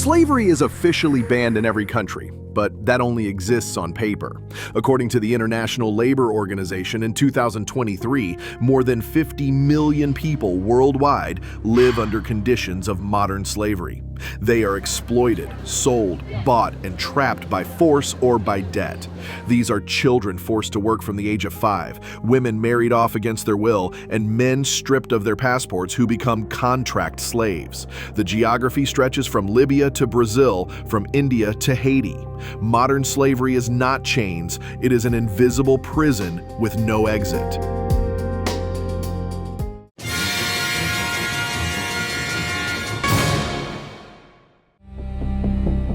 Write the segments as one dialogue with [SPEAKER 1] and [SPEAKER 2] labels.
[SPEAKER 1] Slavery is officially banned in every country, but that only exists on paper. According to the International Labor Organization, in 2023, more than 50 million people worldwide live under conditions of modern slavery. They are exploited, sold, bought, and trapped by force or by debt. These are children forced to work from the age of 5, women married off against their will, and men stripped of their passports who become contract slaves. The geography stretches from Libya to Brazil, from India to Haiti. Modern slavery is not chains, it is an invisible prison with no exit.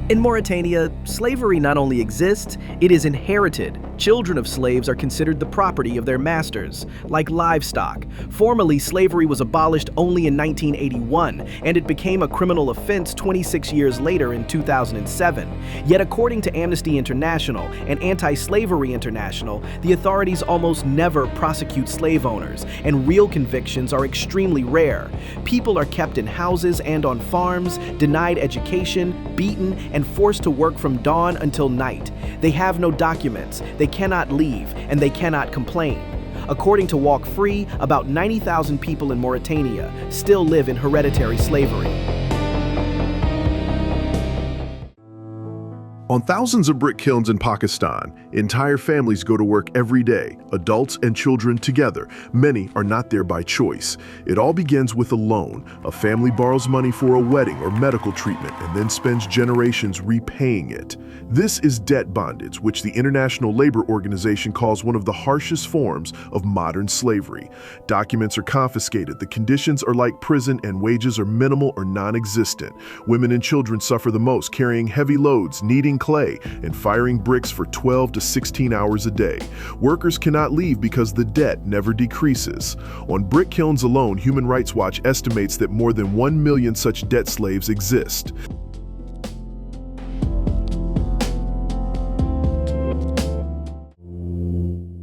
[SPEAKER 2] In Mauritania, slavery not only exists, it is inherited. Children of slaves are considered the property of their masters, like livestock. Formally, slavery was abolished only in 1981, and it became a criminal offense 26 years later in 2007. Yet according to Amnesty International and Anti-Slavery International, the authorities almost never prosecute slave owners, and real convictions are extremely rare. People are kept in houses and on farms, denied education, beaten, and forced to work from dawn until night. They have no documents, they cannot leave, and they cannot complain. According to Walk Free, about 90,000 people in Mauritania still live in hereditary slavery.
[SPEAKER 3] On thousands of brick kilns in Pakistan, entire families go to work every day, adults and children together. Many are not there by choice. It all begins with a loan. A family borrows money for a wedding or medical treatment and then spends generations repaying it. This is debt bondage, which the International Labor Organization calls one of the harshest forms of modern slavery. Documents are confiscated, the conditions are like prison, and wages are minimal or non-existent. Women and children suffer the most, carrying heavy loads, kneading clay, and firing bricks for 12 to 16 hours a day. Workers cannot leave because the debt never decreases. On brick kilns alone, Human Rights Watch estimates that more than 1 million such debt slaves exist.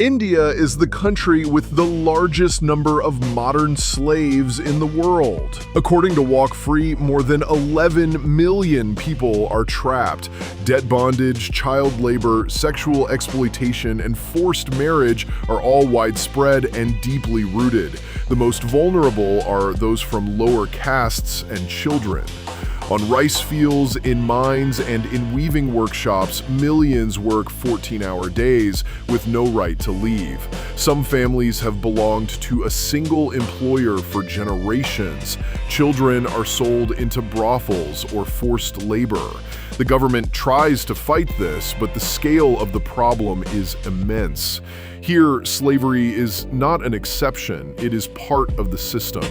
[SPEAKER 3] India is the country with the largest number of modern slaves in the world. According to Walk Free, more than 11 million people are trapped. Debt bondage, child labor, sexual exploitation, and forced marriage are all widespread and deeply rooted. The most vulnerable are those from lower castes and children. On rice fields, in mines, and in weaving workshops, millions work 14-hour days with no right to leave. Some families have belonged to a single employer for generations. Children are sold into brothels or forced labor. The government tries to fight this, but the scale of the problem is immense. Here, slavery is not an exception, it is part of the system.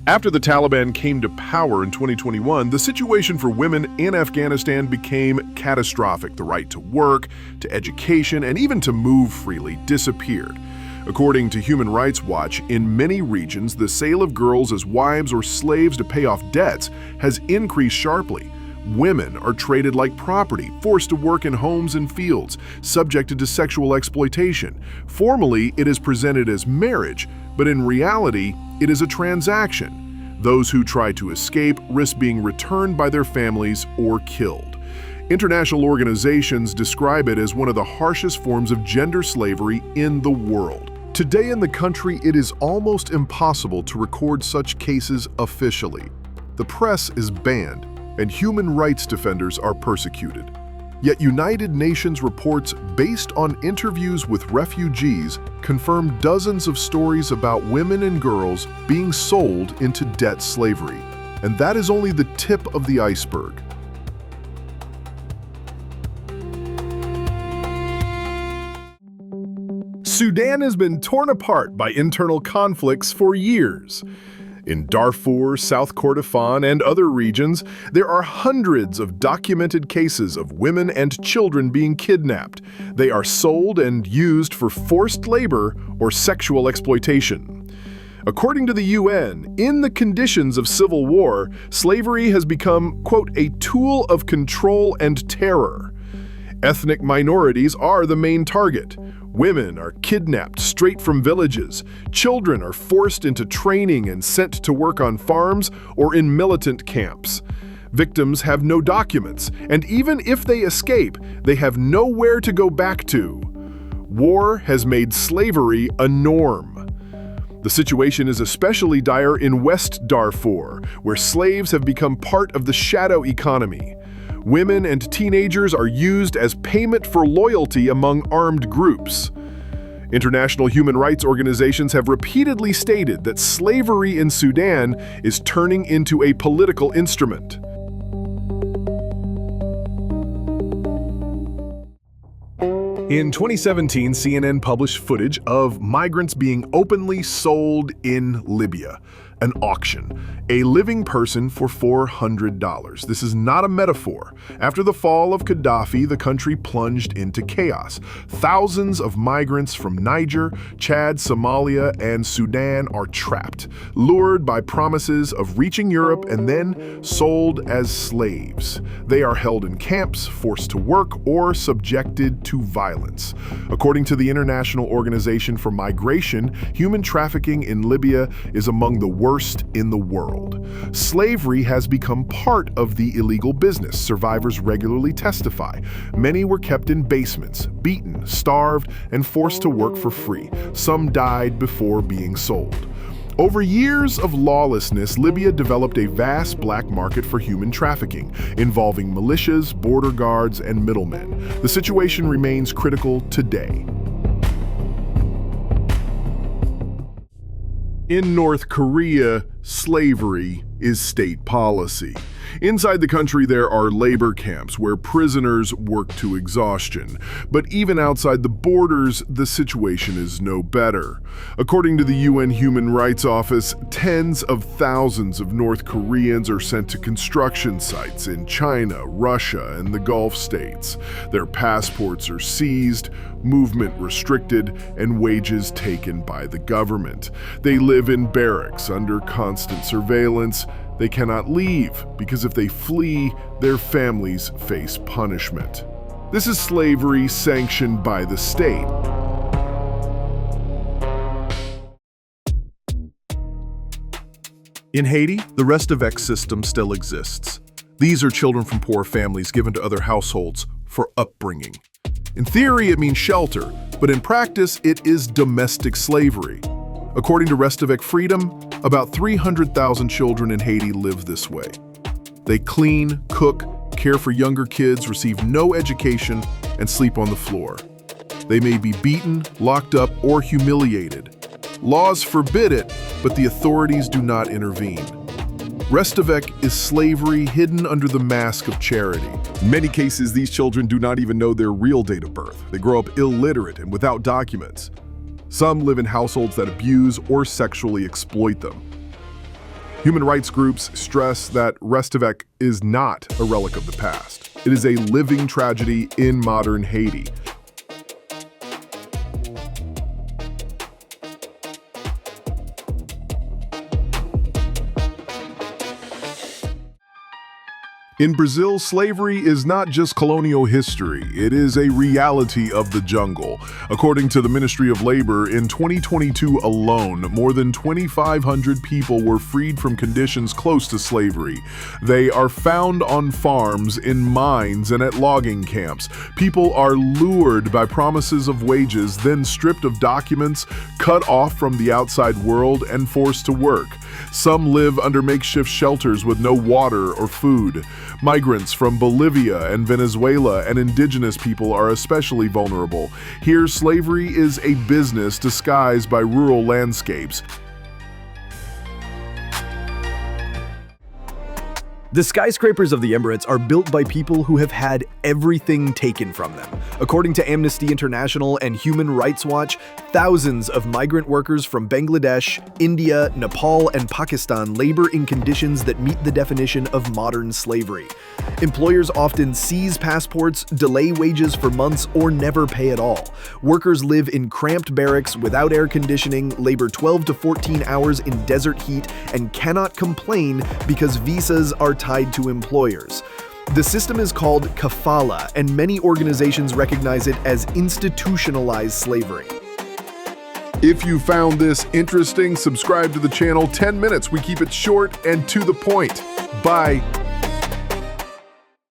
[SPEAKER 3] After the Taliban came to power in 2021, the situation for women in Afghanistan became catastrophic. The right to work, to education, and even to move freely disappeared. According to Human Rights Watch, in many regions, the sale of girls as wives or slaves to pay off debts has increased sharply. Women are traded like property, forced to work in homes and fields, subjected to sexual exploitation. Formally, it is presented as marriage, but in reality, it is a transaction. Those who try to escape risk being returned by their families or killed. International organizations describe it as one of the harshest forms of gender slavery in the world. Today in the country, it is almost impossible to record such cases officially. The press is banned, and human rights defenders are persecuted. Yet United Nations reports based on interviews with refugees confirm dozens of stories about women and girls being sold into debt slavery. And that is only the tip of the iceberg. Sudan has been torn apart by internal conflicts for years. In Darfur, South Kordofan, and other regions, there are hundreds of documented cases of women and children being kidnapped. They are sold and used for forced labor or sexual exploitation. According to the UN, in the conditions of civil war, slavery has become, quote, a tool of control and terror. Ethnic minorities are the main target. Women are kidnapped straight from villages. Children are forced into training and sent to work on farms or in militant camps. Victims have no documents, and even if they escape, they have nowhere to go back to. War has made slavery a norm. The situation is especially dire in West Darfur, where slaves have become part of the shadow economy. Women and teenagers are used as payment for loyalty among armed groups. International human rights organizations have repeatedly stated that slavery in Sudan is turning into a political instrument. In 2017, CNN published footage of migrants being openly sold in Libya, an auction, a living person for $400. This is not a metaphor. After the fall of Gaddafi, the country plunged into chaos. Thousands of migrants from Niger, Chad, Somalia, and Sudan are trapped, lured by promises of reaching Europe and then sold as slaves. They are held in camps, forced to work, or subjected to violence. According to the International Organization for Migration, human trafficking in Libya is among the worst in the world. Slavery has become part of the illegal business. Survivors regularly testify. Many were kept in basements, beaten, starved, and forced to work for free. Some died before being sold. Over years of lawlessness, Libya developed a vast black market for human trafficking, involving militias, border guards, and middlemen. The situation remains critical today. In North Korea, slavery is state policy. Inside the country, there are labor camps where prisoners work to exhaustion. But even outside the borders, the situation is no better. According to the UN Human Rights Office, tens of thousands of North Koreans are sent to construction sites in China, Russia, and the Gulf states. Their passports are seized, movement restricted, and wages taken by the government. They live in barracks under constant surveillance. They cannot leave because if they flee, their families face punishment. This is slavery sanctioned by the state. In Haiti, the Restovec system still exists. These are children from poor families given to other households for upbringing. In theory, it means shelter, but in practice, it is domestic slavery. According to Restovec Freedom, about 300,000 children in Haiti live this way. They clean, cook, care for younger kids, receive no education, and sleep on the floor. They may be beaten, locked up, or humiliated. Laws forbid it, but the authorities do not intervene. Restovec is slavery hidden under the mask of charity. In many cases, these children do not even know their real date of birth. They grow up illiterate and without documents. Some live in households that abuse or sexually exploit them. Human rights groups stress that Restovec is not a relic of the past. It is a living tragedy in modern Haiti. In Brazil, slavery is not just colonial history, it is a reality of the jungle. According to the Ministry of Labor, in 2022 alone, more than 2,500 people were freed from conditions close to slavery. They are found on farms, in mines, and at logging camps. People are lured by promises of wages, then stripped of documents, cut off from the outside world, and forced to work. Some live under makeshift shelters with no water or food. Migrants from Bolivia and Venezuela and indigenous people are especially vulnerable. Here, slavery is a business disguised by rural landscapes.
[SPEAKER 2] The skyscrapers of the Emirates are built by people who have had everything taken from them. According to Amnesty International and Human Rights Watch, thousands of migrant workers from Bangladesh, India, Nepal, and Pakistan labor in conditions that meet the definition of modern slavery. Employers often seize passports, delay wages for months, or never pay at all. Workers live in cramped barracks without air conditioning, labor 12 to 14 hours in desert heat, and cannot complain because visas are tied to employers.
[SPEAKER 1] The system is called kafala, and many organizations recognize it as institutionalized slavery.
[SPEAKER 3] If you found this interesting, subscribe to the channel. 10 minutes. We keep it short and to the point. Bye.